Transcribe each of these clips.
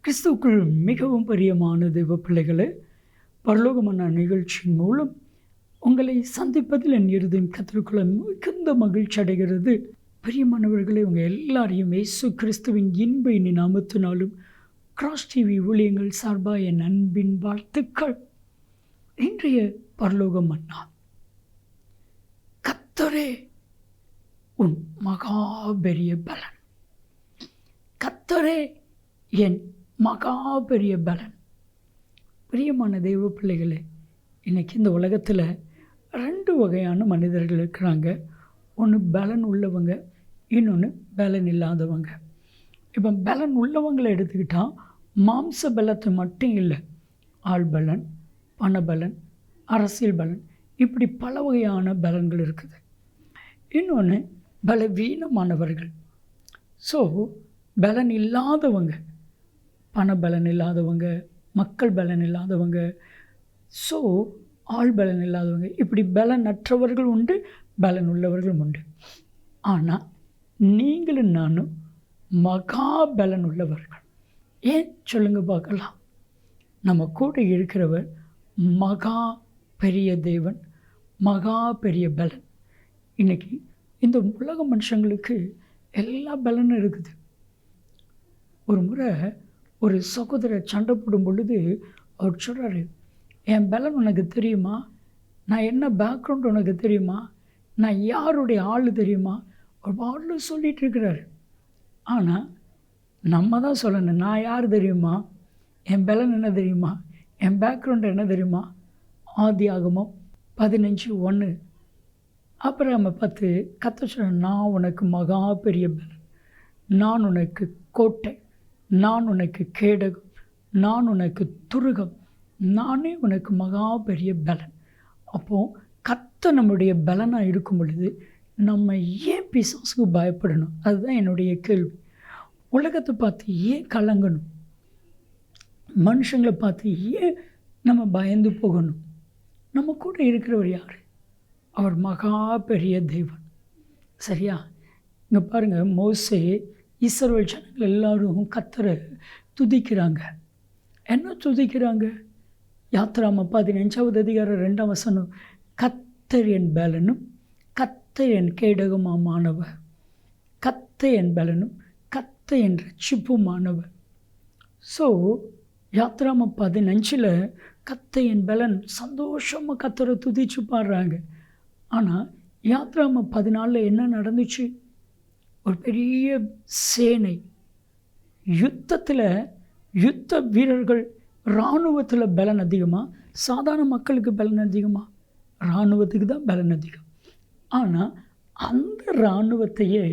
கிறிஸ்துவுக்குள் மிகவும் பிரியமான தெய்வ பிள்ளைகளே, பரலோகமான நிகழ்ச்சியின் மூலம் உங்களை சந்திப்பதில் என் இருதயம் கர்த்தருக்குள்ள மிகுந்த மகிழ்ச்சி அடைகிறது. பிரியமானவர்களே, உங்கள் எல்லாரையும் இயேசு கிறிஸ்துவின் இன்ப இனி நாமத்தினாலும் கிராஸ் டிவி ஊழியங்கள் சார்பாக என் அன்பின் வாழ்த்துக்கள். இன்றைய பரலோக மன்னா, கர்த்தரே உன் மகா பெரிய பலன். கர்த்தரே என் மகா பெரிய பலன். பிரியமான தெய்வ பிள்ளைகளே, இன்றைக்கி இந்த உலகத்தில் 2 வகையான மனிதர்கள் இருக்கிறாங்க. ஒன்று பலன் உள்ளவங்க, இன்னொன்று பலன் இல்லாதவங்க. இப்போ பலன் உள்ளவங்களை எடுத்துக்கிட்டால் மாம்ச பலத்தை மட்டும் இல்லை, ஆள் பலன், பணபலன், அரசியல் பலன், இப்படி பல வகையான பலன்கள் இருக்குது. இன்னொன்று பலவீனமானவர்கள். ஸோ பலன் இல்லாதவங்க, பண பலன் இல்லாதவங்க, மக்கள் பலன் இல்லாதவங்க, ஸோ ஆள் பலன் இல்லாதவங்க, இப்படி பலனற்றவர்கள் உண்டு, பலன் உள்ளவர்களும் உண்டு. ஆனால் நீங்களும் நானும் மகா பலன் உள்ளவர்கள். ஏன் சொல்லுங்க பார்க்கலாம். நம்ம கூட இருக்கிறவர் மகா பெரிய தேவன், மகா பெரிய பலன். இன்றைக்கி இந்த உலக மனுஷங்களுக்கு எல்லா பலனும் இருக்குது. ஒரு முறை ஒரு சகோதரர் சண்டை போடும் பொழுது அவர் சொல்கிறாரு, என் பலன் உனக்கு தெரியுமா, நான் என்ன பேக்ரவுண்ட் உனக்கு தெரியுமா, நான் யாருடைய ஆள் தெரியுமா, ஒரு பாட்டில் சொல்லிகிட்டு இருக்கிறாரு. ஆனால் நம்ம தான் சொல்லணும், நான் யார் தெரியுமா, என் பலன் என்ன தெரியுமா, என் பேக்ரவுண்ட் என்ன தெரியுமா. ஆதியாகமம் 15:1 அப்புறம் நம்ம 10 கர்த்தர் சொல்ல, நான் உனக்கு மகா பெரிய பலன், நான் உனக்கு கோட்டை, நான் உனக்கு கேடகம், நான் உனக்கு துருகம், நானே உனக்கு மகா பெரிய பலன். அப்போது கர்த்தர் நம்முடைய பலனாக இருக்கும் பொழுது நம்ம ஏன் பிசாசுக்கு பயப்படணும்? அதுதான் என்னுடைய கேள்வி. உலகத்தை பார்த்து ஏன் கலங்கணும்? மனுஷங்களை பார்த்து ஏன் நம்ம பயந்து போகணும்? நம்ம கூட இருக்கிறவர் யார்? அவர் மகா பெரிய தெய்வன். சரியா? இங்கே பாருங்கள், மோசே, இஸ்ரவேல் ஜனங்கள் எல்லாரும் கர்த்தரை துதிக்கிறாங்க. என்ன துதிக்கிறாங்க? யாத்திராகமம் 15வது அதிகாரம் 2ஆம் வசனம், கர்த்தர் என் பலனும் கர்த்தர் என் கேடகமானவர், கர்த்தர் என் பலனும் கர்த்தர் என் ரட்சிப்புமானவர். ஸோ யாத்திராகமம் 15 கர்த்தர் என் பலன், சந்தோஷமாக கர்த்தரை துதிச்சு பாடுறாங்க. ஆனால் யாத்திராகமம் 14 என்ன நடந்துச்சு? ஒரு பெரிய சேனை, யுத்தத்தில் யுத்த வீரர்கள், இராணுவத்தில் பலன் அதிகமாக, சாதாரண மக்களுக்கு பலன் அதிகமாக? இராணுவத்துக்கு தான் பலன் அதிகம். ஆனால் அந்த இராணுவத்தையே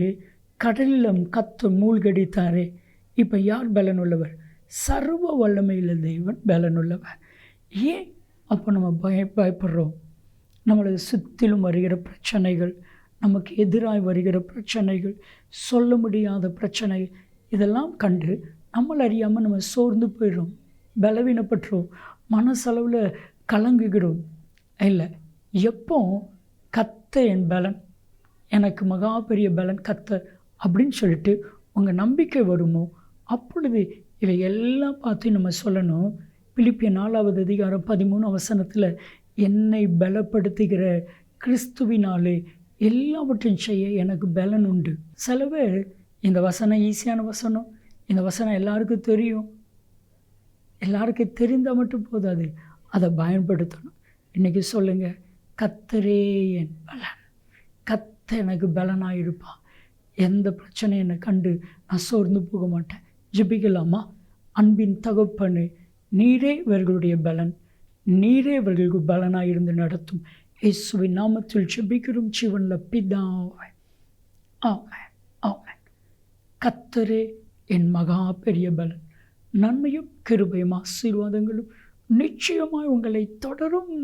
கடலில் கர்த்தர் மூழ்கடித்தாரே. இப்போ யார் பலன் உள்ளவர்? சர்வ வல்லமையுள்ள தேவன் பலன் உள்ளவர். ஏன் அப்போ நம்ம பயப்படுறோம்? நம்மளது சுற்றிலும் வருகிற பிரச்சனைகள், நமக்கு எதிராக வருகிற பிரச்சனைகள், சொல்ல முடியாத பிரச்சனைகள், இதெல்லாம் கண்டு நம்மளை அறியாமல் நம்ம சோர்ந்து போயிடும், பலவீனப்பட்டுரும், மனசளவில் கலங்குகிறோம். இல்லை, எப்போ கர்த்தர் என் பலன், எனக்கு மகா பெரிய பலன் கர்த்தர் அப்படின்னு சொல்லிட்டு உங்கள் நம்பிக்கை வருமோ, அப்பொழுது இவை எல்லாம் பார்த்து நம்ம சொல்லணும். பிலிப்பியர் 4வது அதிகாரம் 13ஆம் வசனத்தில், என்னை பலப்படுத்துகிற கிறிஸ்துவினாலே எல்லாவற்றையும் செய்ய எனக்கு பலன் உண்டு. சில பேர் இந்த வசனம் ஈஸியான வசனம், இந்த வசனம் எல்லாருக்கும் தெரியும், எல்லாருக்கும் தெரிந்தால் மட்டும் போதாது, அதை பயன்படுத்தணும். இன்றைக்கி சொல்லுங்கள், கர்த்தரே என் பலன், கர்த்தர் எனக்கு பலனாக இருப்பான், எந்த பிரச்சனையும் என்னை கண்டு நான் சோர்ந்து போக மாட்டேன். ஜெபிக்கலாமா? அன்பின் தகப்பனே, நீரே இவர்களுடைய பலன், நீரே இவர்களுக்கு பலனாக இருந்து நடத்தும். இயேசுவின் நாமத்தில் ஜெபிக்கிறோம் ஜீவனுள்ள பிதாவே, ஆமென், ஆமென். கர்த்தரே என் மகா பெரிய பலன். நன்மையும் கிருபையும் ஆசீர்வாதங்களும் நிச்சயமாய் உங்களை தொடரும்.